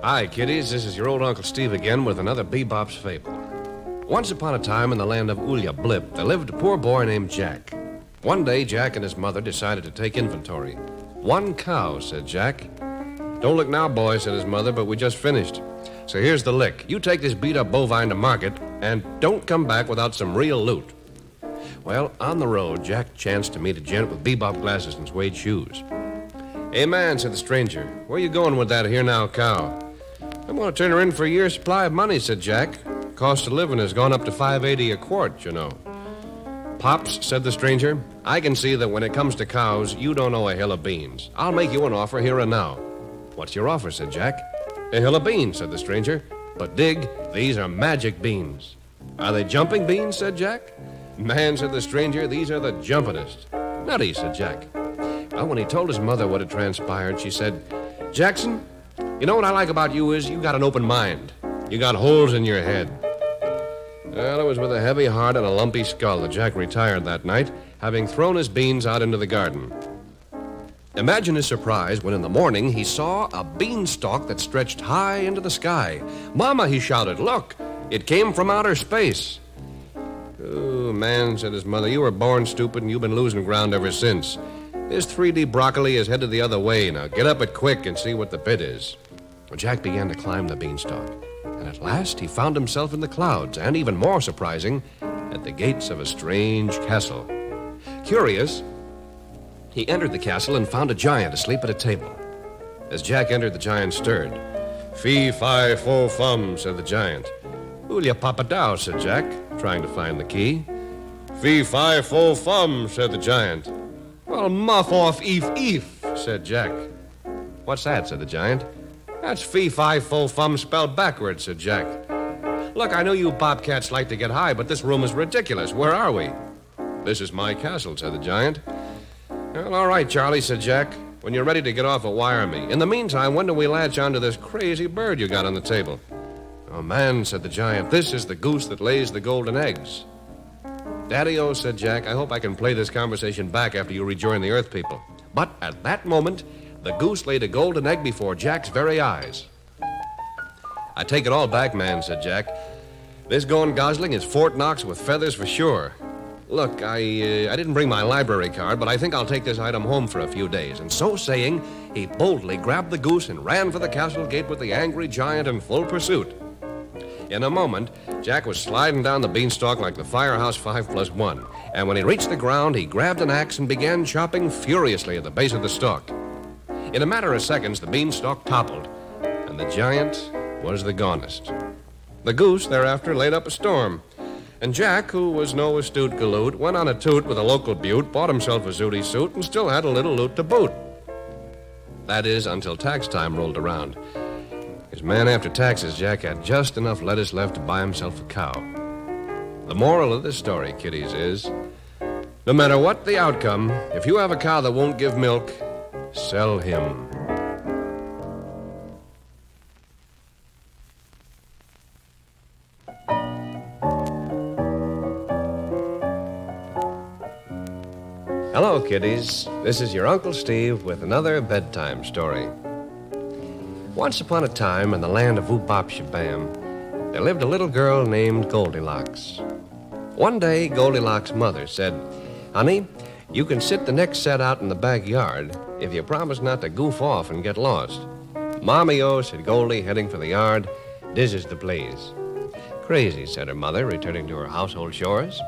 Hi, kiddies. This is your old Uncle Steve again with another BeBop's Fable. Once upon a time in the land of Ulya Blip, there lived a poor boy named Jack. One day, Jack and his mother decided to take inventory. 1 cow, said Jack. Don't look now, boy, said his mother, but we just finished. So here's the lick. You take this beat-up bovine to market, and don't come back without some real loot. Well, on the road, Jack chanced to meet a gent with bebop glasses and suede shoes. Hey, man, said the stranger, where you going with that here now cow? I'm going to turn her in for a year's supply of money, said Jack. Cost of living has gone up to $5.80 a quart, you know. Pops, said the stranger, I can see that when it comes to cows, you don't know a hill of beans. I'll make you an offer here and now. What's your offer, said Jack. A hill of beans, said the stranger. But dig, these are magic beans. Are they jumping beans, said Jack. Man, said the stranger, these are the jumpinest. Nutty, said Jack. Well, when he told his mother what had transpired, she said, Jackson, you know what I like about you is you got an open mind. You got holes in your head. Well, it was with a heavy heart and a lumpy skull that Jack retired that night, having thrown his beans out into the garden. Imagine his surprise when in the morning he saw a beanstalk that stretched high into the sky. Mama, he shouted, look, it came from outer space. Oh, man, said his mother, you were born stupid and you've been losing ground ever since. This 3D broccoli is headed the other way. Now get up it quick and see what the bid is. Well, Jack began to climb the beanstalk. And at last he found himself in the clouds, and even more surprising, at the gates of a strange castle. Curious, he entered the castle and found a giant asleep at a table. As Jack entered, the giant stirred. Fee, fi, fo, fum, said the giant. Ulya papa dow, said Jack, trying to find the key. Fee, fi, fo, fum, said the giant. Well, muff off, eef, said Jack. What's that, said the giant. That's fee, fi, fo, fum spelled backwards, said Jack. Look, I know you bobcats like to get high, but this room is ridiculous. Where are we? This is my castle, said the giant. Well, all right, Charlie, said Jack. When you're ready to get off, wire me. In the meantime, when do we latch onto this crazy bird you got on the table? Oh, man, said the giant, this is the goose that lays the golden eggs. Daddy-o, said Jack, I hope I can play this conversation back after you rejoin the Earth people. But at that moment, the goose laid a golden egg before Jack's very eyes. I take it all back, man, said Jack. This going gosling is Fort Knox with feathers for sure. Look, I didn't bring my library card, but I think I'll take this item home for a few days. And so saying, he boldly grabbed the goose and ran for the castle gate with the angry giant in full pursuit. In a moment, Jack was sliding down the beanstalk like the Firehouse 5+1. And when he reached the ground, he grabbed an axe and began chopping furiously at the base of the stalk. In a matter of seconds, the beanstalk toppled, and the giant was the gonest. The goose thereafter laid up a storm, and Jack, who was no astute galoot, went on a toot with a local beaut, bought himself a zooty suit, and still had a little loot to boot. That is, until tax time rolled around. Because, man, after taxes, Jack had just enough lettuce left to buy himself a cow. The moral of this story, kiddies, is no matter what the outcome, if you have a cow that won't give milk, sell him. Hello, kiddies. This is your Uncle Steve with another bedtime story. Once upon a time in the land of BeBop's there lived a little girl named Goldilocks. One day, Goldilocks' mother said, Honey, you can sit the next set out in the backyard if you promise not to goof off and get lost. Mommy-o, said Goldie, heading for the yard. This is the place. Crazy, said her mother, returning to her household chores.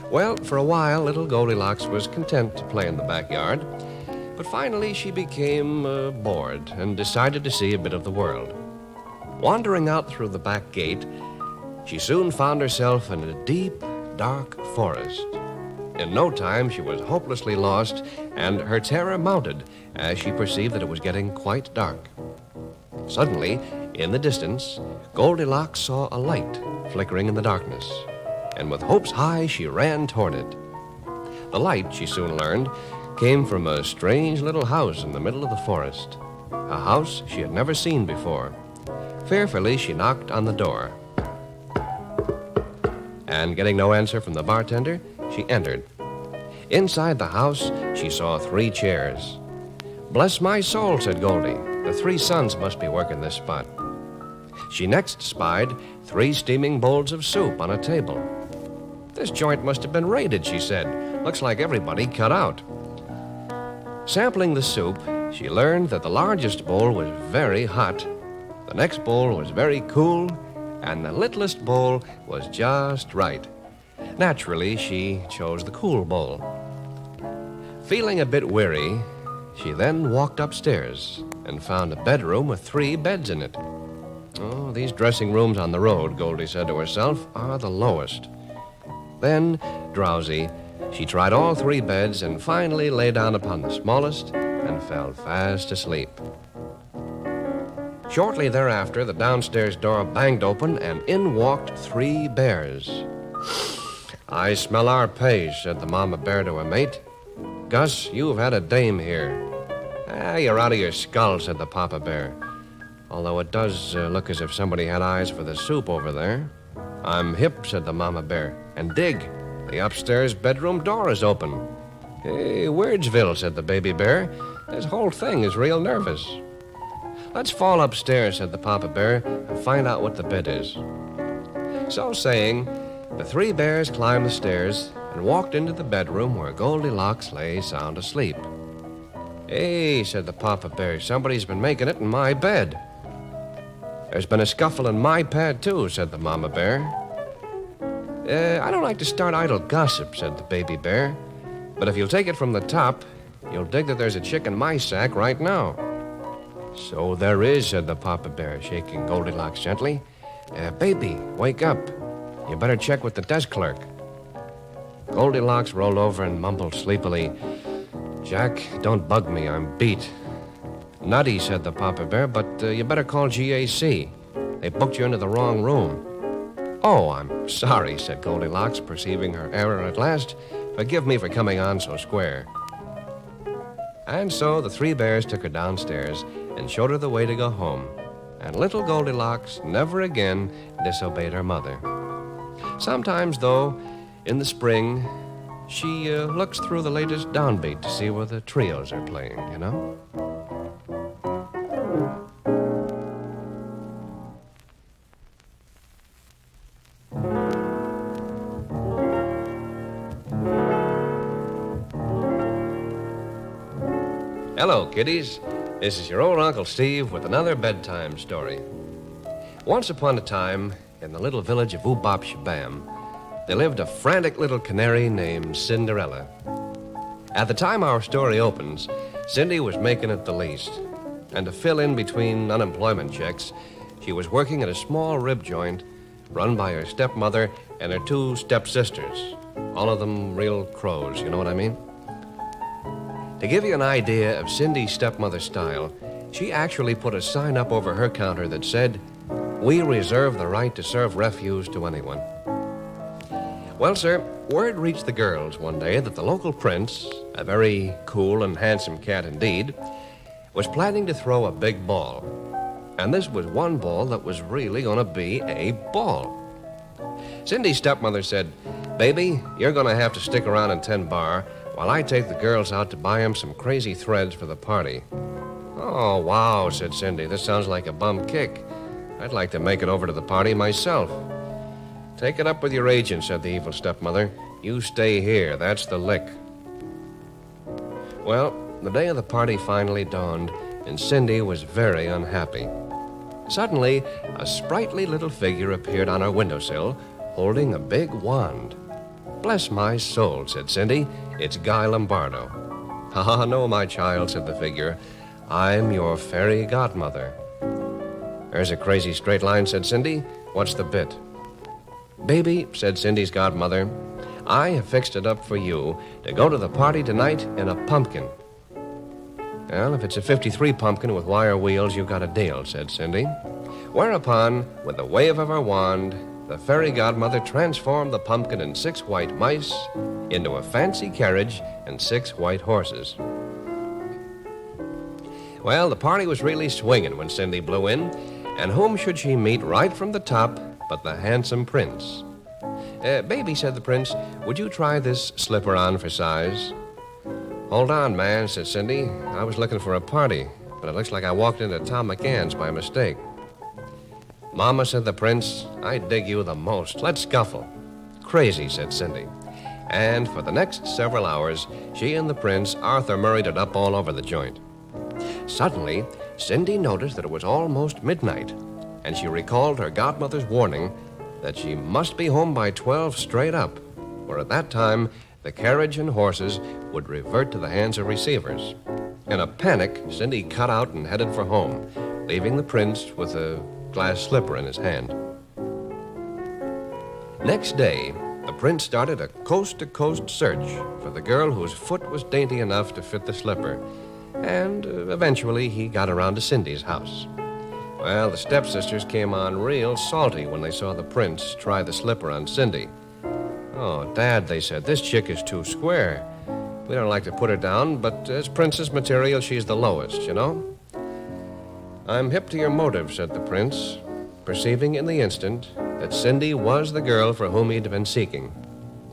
Well, for a while, little Goldilocks was content to play in the backyard, but finally she became bored and decided to see a bit of the world. Wandering out through the back gate, she soon found herself in a deep, dark forest. In no time, she was hopelessly lost, and her terror mounted as she perceived that it was getting quite dark. Suddenly, in the distance, Goldilocks saw a light flickering in the darkness, and with hopes high, she ran toward it. The light, she soon learned, came from a strange little house in the middle of the forest, a house she had never seen before. Fearfully, she knocked on the door, and getting no answer from the bartender, she entered. Inside the house, she saw 3 chairs. Bless my soul, said Goldie. the 3 sons must be working this spot. She next spied 3 steaming bowls of soup on a table. This joint must have been raided, she said. Looks like everybody cut out. Sampling the soup, she learned that the largest bowl was very hot, the next bowl was very cool, and the littlest bowl was just right. Naturally, she chose the cool bowl. Feeling a bit weary, she then walked upstairs and found a bedroom with 3 beds in it. Oh, these dressing rooms on the road, Goldie said to herself, are the lowest. Then, drowsy, she tried all 3 beds and finally lay down upon the smallest and fell fast asleep. Shortly thereafter, the downstairs door banged open and in walked 3 bears. "I smell our pay," said the mama bear to her mate. "Gus, you've had a dame here." "You're out of your skull," said the papa bear. "Although it does look as if somebody had eyes for the soup over there." "I'm hip," said the mama bear. "And dig, the upstairs bedroom door is open." "Hey, Wordsville," said the baby bear. "This whole thing is real nervous." "Let's fall upstairs," said the papa bear, "and find out what the bed is." So saying, the 3 bears climbed the stairs and walked into the bedroom where Goldilocks lay sound asleep. "Hey," said the papa bear, "somebody's been making it in my bed." "There's been a scuffle in my pad, too," said the mama bear. I don't like to start idle gossip," said the baby bear. "But if you'll take it from the top, you'll dig that there's a chick in my sack right now." "So there is," said the papa bear, shaking Goldilocks gently. "Baby, wake up. You better check with the desk clerk." Goldilocks rolled over and mumbled sleepily, "Jack, don't bug me. I'm beat." "Nutty," said the papa bear, "but you better call GAC. They booked you into the wrong room." "Oh, I'm sorry," said Goldilocks, perceiving her error at last. "Forgive me for coming on so square." And so the 3 bears took her downstairs and showed her the way to go home. And little Goldilocks never again disobeyed her mother. Sometimes, though, in the spring, she looks through the latest downbeat to see where the trios are playing, you know? Hello, kiddies. This is your old Uncle Steve with another bedtime story. Once upon a time, in the little village of BeBop's, there lived a frantic little canary named Cinderella. At the time our story opens, Cindy was making it the least. And to fill in between unemployment checks, she was working at a small rib joint run by her stepmother and her 2 stepsisters. All of them real crows, you know what I mean? To give you an idea of Cindy's stepmother's style, she actually put a sign up over her counter that said, "We reserve the right to serve refuse to anyone." Well, sir, word reached the girls one day that the local prince, a very cool and handsome cat indeed, was planning to throw a big ball. And this was one ball that was really going to be a ball. Cindy's stepmother said, "Baby, you're going to have to stick around in 10 bar while I take the girls out to buy them some crazy threads for the party." "Oh, wow," said Cindy. "This sounds like a bum kick. I'd like to make it over to the party myself." "Take it up with your agent," said the evil stepmother. "You stay here. That's the lick." Well, the day of the party finally dawned, and Cindy was very unhappy. Suddenly, a sprightly little figure appeared on her windowsill, holding a big wand. "Bless my soul," said Cindy. "It's Guy Lombardo." "Ah, no, my child," said the figure. "I'm your fairy godmother." "There's a crazy straight line," said Cindy. "What's the bit?" "Baby," said Cindy's godmother, "I have fixed it up for you to go to the party tonight in a pumpkin." "Well, if it's a 53 pumpkin with wire wheels, you've got a deal," said Cindy. Whereupon, with a wave of her wand, the fairy godmother transformed the pumpkin and 6 white mice into a fancy carriage and 6 white horses. Well, the party was really swinging when Cindy blew in, and whom should she meet right from the top but the handsome prince? "Baby," said the prince, "would you try this slipper on for size?" "Hold on, man," said Cindy. "I was looking for a party. but it looks like I walked into Tom McGann's by mistake. Mama, said the prince, I dig you the most. Let's scuffle. Crazy, said Cindy. And for the next several hours, she and the prince, Arthur, Murrayed it up all over the joint. Suddenly, Cindy noticed that it was almost midnight, and she recalled her godmother's warning that she must be home by 12 straight up, for at that time, the carriage and horses would revert to the hands of receivers. In a panic, Cindy cut out and headed for home, leaving the prince with a glass slipper in his hand. Next day, the prince started a coast-to-coast search for the girl whose foot was dainty enough to fit the slipper, and eventually he got around to Cindy's house. Well, the stepsisters came on real salty when they saw the prince try the slipper on Cindy. Oh, Dad, they said, this chick is too square. We don't like to put her down, but as princess material, she's the lowest, you know? I'm hip to your motive, said the prince, perceiving in the instant that Cindy was the girl for whom he'd been seeking.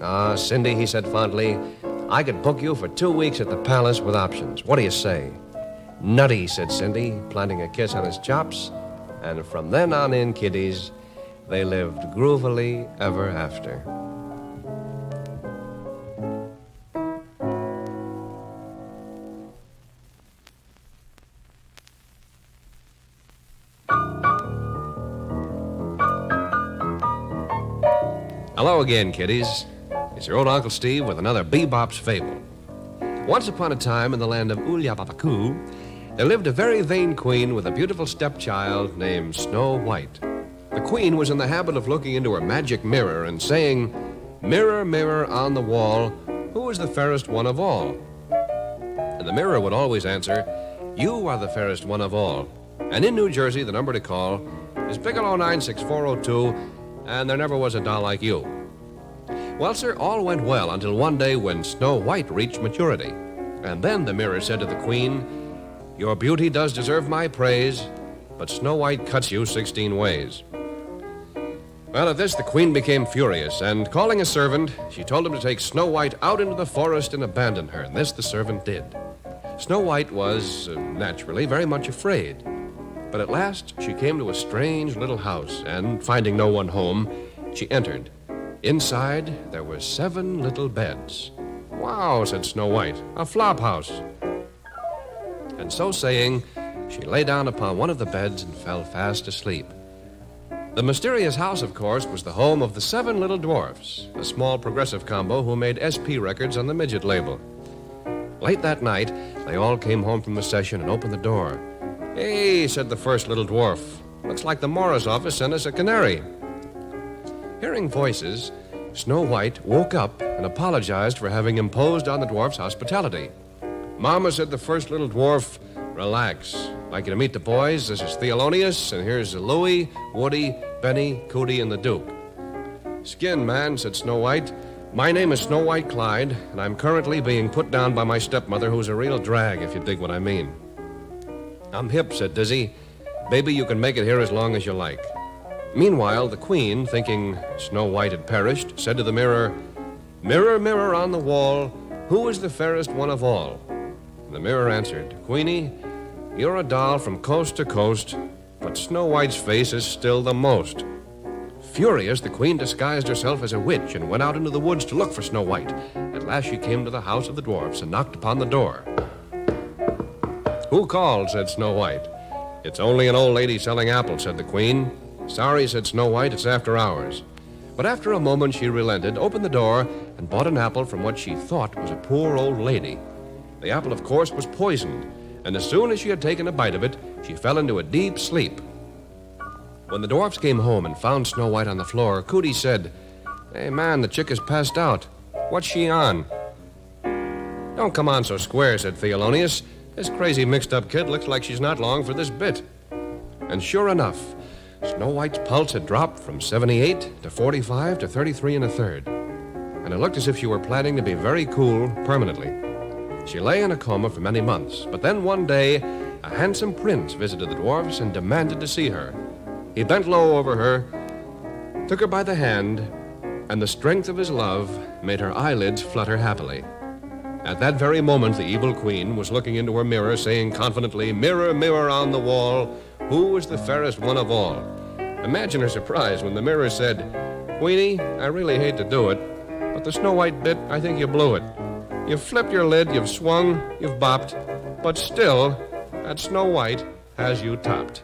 Ah, Cindy, he said fondly, I could book you for 2 weeks at the palace with options. What do you say? Nutty, said Cindy, planting a kiss on his chops, and from then on in, kiddies, they lived groovily ever after. Hello again, kiddies. It's your old Uncle Steve with another BeBop's Fable. Once upon a time in the land of Ulyababaku, there lived a very vain queen with a beautiful stepchild named Snow White. The queen was in the habit of looking into her magic mirror and saying, Mirror, mirror on the wall, who is the fairest one of all? And the mirror would always answer, You are the fairest one of all. And in New Jersey, the number to call is Bigelow 96402, and there never was a doll like you. Well, sir, all went well until one day when Snow White reached maturity. And then the mirror said to the queen, Your beauty does deserve my praise, but Snow White cuts you 16 ways. Well, at this, the queen became furious, and calling a servant, she told him to take Snow White out into the forest and abandon her, and this the servant did. Snow White was, naturally, very much afraid. But at last, she came to a strange little house, and finding no one home, she entered. Inside, there were 7 little beds. Wow, said Snow White, a flop house. And so saying, she lay down upon one of the beds and fell fast asleep. The mysterious house, of course, was the home of the 7 little Dwarfs, a small progressive combo who made SP records on the midget label. Late that night, they all came home from the session and opened the door. Hey, said the first little dwarf, looks like the Morris office sent us a canary. Hearing voices, Snow White woke up and apologized for having imposed on the dwarf's hospitality. Mama, said the first little dwarf, relax. I'd like you to meet the boys. This is Thelonious, and here's Louie, Woody, Benny, Cootie, and the Duke. Skin, man, said Snow White. My name is Snow White Clyde, and I'm currently being put down by my stepmother, who's a real drag, if you dig what I mean. I'm hip, said Dizzy. Baby, you can make it here as long as you like. Meanwhile, the queen, thinking Snow White had perished, said to the mirror, Mirror, mirror on the wall, who is the fairest one of all? And the mirror answered, Queenie, you're a doll from coast to coast, but Snow White's face is still the most. Furious, the queen disguised herself as a witch and went out into the woods to look for Snow White. At last she came to the house of the dwarfs and knocked upon the door. Who called? Said Snow White. It's only an old lady selling apples, said the queen. Sorry, said Snow White, it's after hours. But after a moment she relented, opened the door, and bought an apple from what she thought was a poor old lady. The apple, of course, was poisoned, and as soon as she had taken a bite of it, she fell into a deep sleep. When the dwarfs came home and found Snow White on the floor, Cootie said, Hey, man, the chick is passed out. What's she on? Don't come on so square, said Thelonious. This crazy mixed-up kid looks like she's not long for this bit. And sure enough, Snow White's pulse had dropped from 78 to 45 to 33 1/3. And it looked as if she were planning to be very cool permanently. She lay in a coma for many months, but then one day, a handsome prince visited the dwarfs and demanded to see her. He bent low over her, took her by the hand, and the strength of his love made her eyelids flutter happily. At that very moment, the evil queen was looking into her mirror, saying confidently, "Mirror, mirror on the wall, who is the fairest one of all?" Imagine her surprise when the mirror said, "Queenie, I really hate to do it, but the Snow White bit, I think you blew it. You've flipped your lid, you've swung, you've bopped, but still, that Snow White has you topped."